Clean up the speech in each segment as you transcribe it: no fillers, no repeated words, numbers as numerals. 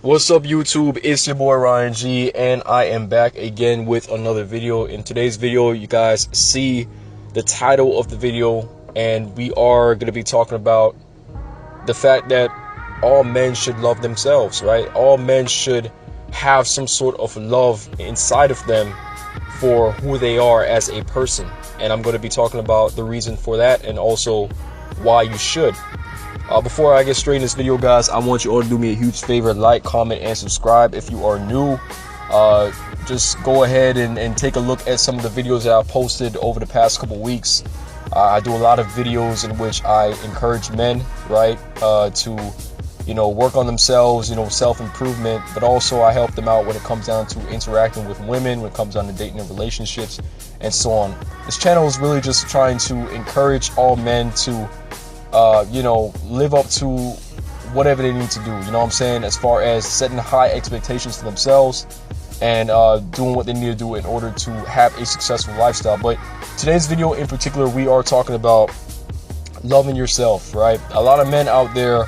What's up, YouTube? It's your boy Ryan G, and I am back again with another video. In today's video, you guys see the title of the video, and we are going to be talking about the fact that all men should love themselves, right? All men should have some sort of love inside of them for who they are as a person. And I'm going to be talking about the reason for that and also why you should. Before I get straight in this video, guys, I want you all to do me a huge favor: like, comment, and subscribe. If you are new, just go ahead and take a look at some of the videos that I've posted over the past couple weeks. I do a lot of videos in which I encourage men, right, to, work on themselves, self-improvement, but also I help them out when it comes down to interacting with women, when it comes down to dating and relationships, and so on. This channel is really just trying to encourage all men to live up to whatever they need to do, as far as setting high expectations for themselves and doing what they need to do in order to have a successful lifestyle. But today's video in particular, we are talking about loving yourself, right? A lot of men out there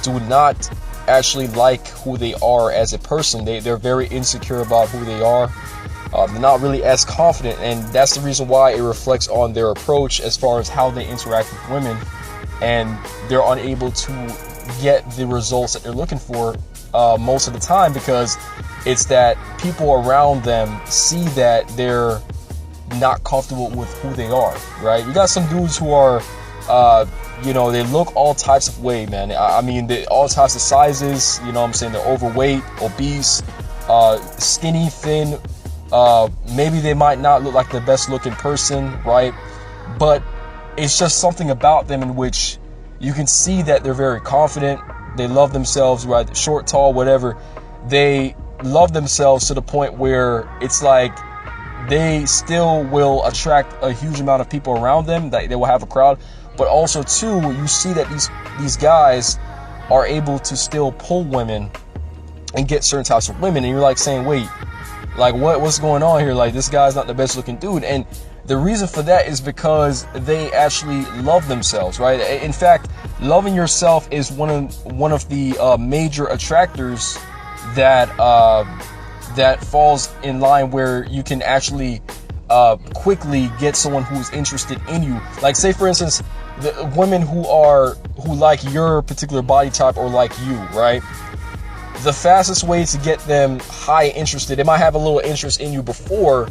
do not actually like who they are as a person. They're very insecure about who they are. They're not really as confident, and that's the reason why it reflects on their approach as far as how they interact with women, and they're unable to get the results that they're looking for most of the time, because it's that people around them see that they're not comfortable with who they are, right? You got some dudes who are they look all types of way, man. I mean, all types of sizes, they're overweight, obese, skinny, thin. Maybe they might not look like the best looking person, right? But it's just something about them in which you can see that they're very confident. They love themselves, right? Short, tall, whatever. They love themselves to the point where it's like they still will attract a huge amount of people around them, that they will have a crowd. But also too, you see that these guys are able to still pull women and get certain types of women, and you're like saying, wait, like what's going on here? Like, this guy's not the best looking dude. And the reason for that is because they actually love themselves, right? In fact, loving yourself is one of the major attractors that falls in line where you can actually quickly get someone who's interested in you. Like, say for instance, the women who like your particular body type or like you, right? The fastest way to get them high interested, they might have a little interest in you before,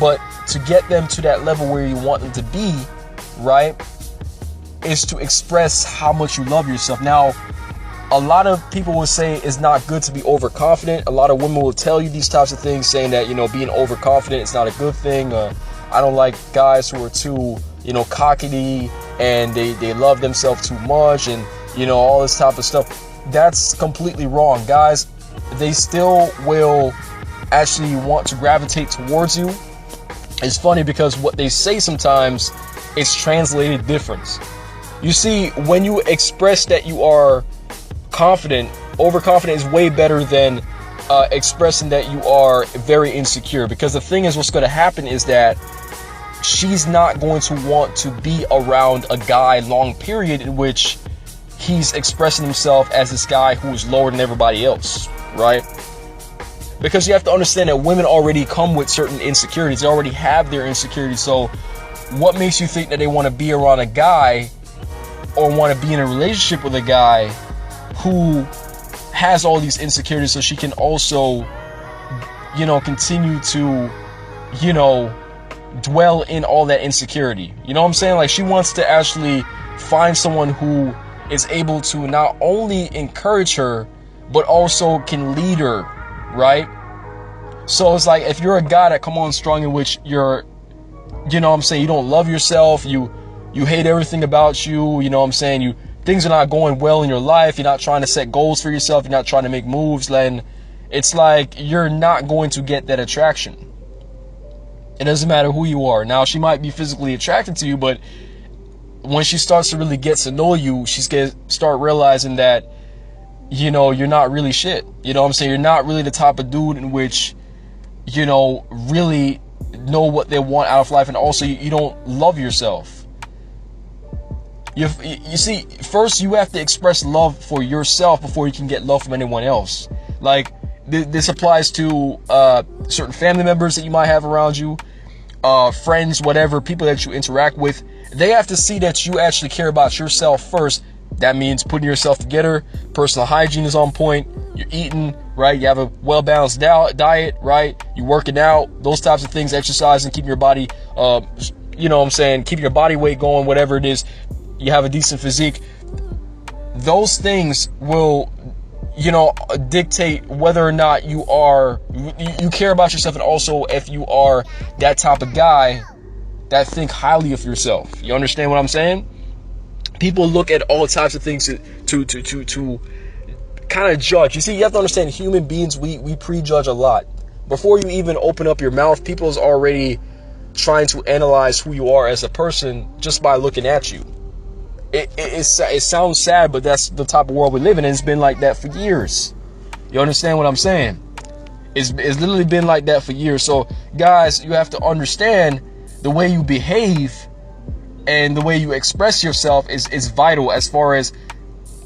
but to get them to that level where you want them to be, right, is to express how much you love yourself. Now, a lot of people will say it's not good to be overconfident. A lot of women will tell you these types of things, saying that, being overconfident is not a good thing. I don't like guys who are too, cocky, and they love themselves too much, and, all this type of stuff. That's completely wrong, guys. They still will actually want to gravitate towards you. It's funny because what they say sometimes is translated different. You see, when you express that you are confident, overconfident is way better than expressing that you are very insecure. Because the thing is, what's going to happen is that she's not going to want to be around a guy long period in which he's expressing himself as this guy who's lower than everybody else, right? Because you have to understand that women already come with certain insecurities. They already have their insecurities. So what makes you think that they want to be around a guy or want to be in a relationship with a guy who has all these insecurities, so she can also, continue to, dwell in all that insecurity? You know what I'm saying? Like, she wants to actually find someone who is able to not only encourage her, but also can lead her, right? So it's like, if you're a guy that come on strong in which you're, you don't love yourself, you hate everything about you, things are not going well in your life, you're not trying to set goals for yourself, you're not trying to make moves, then it's like you're not going to get that attraction. It doesn't matter who you are. Now, she might be physically attracted to you, but when she starts to really get to know you, she's going to start realizing that, you're not really shit. You're not really the type of dude in which, really know what they want out of life, and also you don't love yourself. You see, first you have to express love for yourself before you can get love from anyone else. Like, this applies to certain family members that you might have around you, friends, whatever, people that you interact with. They have to see that you actually care about yourself first. That means putting yourself together, personal hygiene is on point, you're eating, right? You have a well-balanced diet, right? You're working out, those types of things, exercising, keeping your body, you know what I'm saying, keeping your body weight going, whatever it is. You have a decent physique. Those things will, you know, dictate whether or not you care about yourself, and also if you are that type of guy that think highly of yourself. You understand what I'm saying? People look at all types of things to kind of judge. You see, you have to understand, human beings, we prejudge a lot. Before you even open up your mouth, people's already trying to analyze who you are as a person just by looking at you. It sounds sad, but that's the type of world we live in, and it's been like that for years. You understand what I'm saying? It's literally been like that for years. So, guys, you have to understand the way you behave and the way you express yourself is vital as far as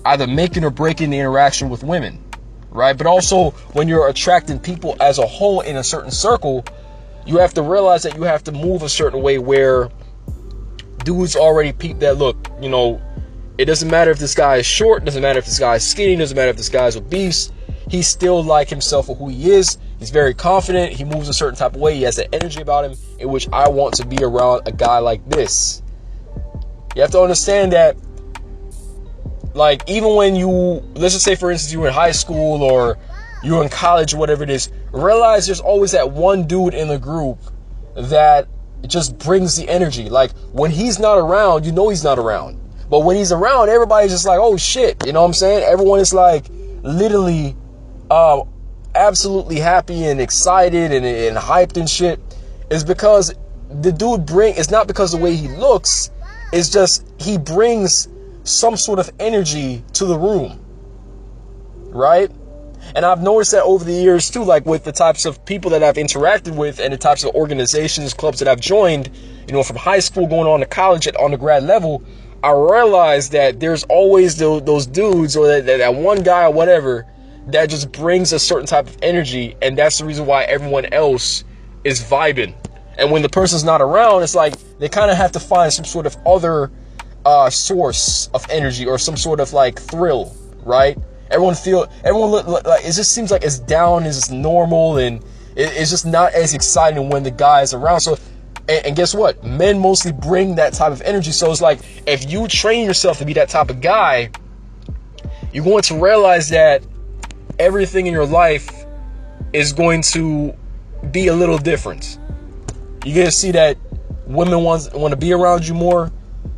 either making or breaking the interaction with women, right? But also, when you're attracting people as a whole in a certain circle, you have to realize that you have to move a certain way where dudes already peep that, look, you know, it doesn't matter if this guy is short, doesn't matter if this guy is skinny, doesn't matter if this guy is obese, he's still like himself for who he is. He's very confident, he moves a certain type of way, he has that energy about him in which I want to be around a guy like this. You have to understand that, like, even when you, let's just say for instance you were in high school or you're in college or whatever it is, realize there's always that one dude in the group that just brings the energy. Like, when he's not around, you know he's not around. But when he's around, everybody's just like, oh shit, you know what I'm saying? Everyone is like literally absolutely happy and excited and hyped and shit. It's because the dude it's not because of the way he looks, it's just he brings some sort of energy to the room, right? And I've noticed that over the years too, like with the types of people that I've interacted with and the types of organizations, clubs that I've joined, you know, from high school going on to college at undergrad level, I realized that there's always those dudes or that one guy or whatever that just brings a certain type of energy, and that's the reason why everyone else is vibing. And when the person's not around, it's like they kind of have to find some sort of other source of energy or some sort of like thrill, right? Everyone look like it just seems like it's down, it's just normal, and it's just not as exciting when the guy is around. So, and guess what? Men mostly bring that type of energy. So it's like, if you train yourself to be that type of guy, you're going to realize that everything in your life is going to be a little different. You're going to see that women want to be around you more.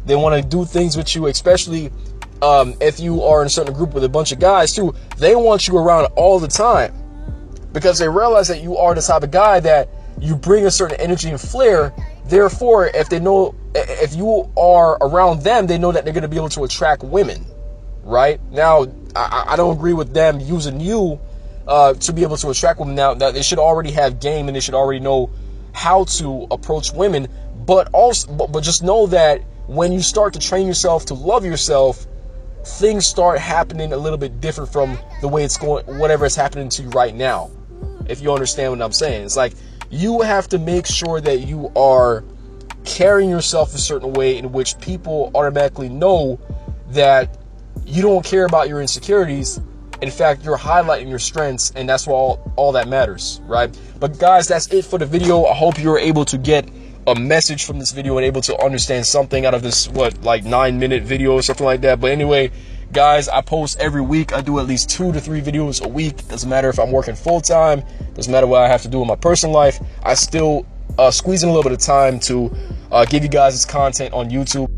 They want to do things with you, especially if you are in a certain group with a bunch of guys too. They want you around all the time because they realize that you are the type of guy that you bring a certain energy and flair. Therefore, if you are around them, they know that they're going to be able to attract women, right? Now, I don't agree with them using you to be able to attract women. Now, they should already have game and they should already know how to approach women. But just know that when you start to train yourself to love yourself, things start happening a little bit different from the way it's going, whatever is happening to you right now. If you understand what I'm saying, it's like you have to make sure that you are carrying yourself a certain way in which people automatically know that you don't care about your insecurities. In fact, you're highlighting your strengths, and that's all that matters, right? But guys, that's it for the video. I hope you're able to get a message from this video and able to understand something out of this, like 9-minute video or something like that. But anyway, guys, I post every week. I do at least 2 to 3 videos a week. Doesn't matter if I'm working full-time. Doesn't matter what I have to do in my personal life. I still squeeze in a little bit of time to give you guys this content on YouTube.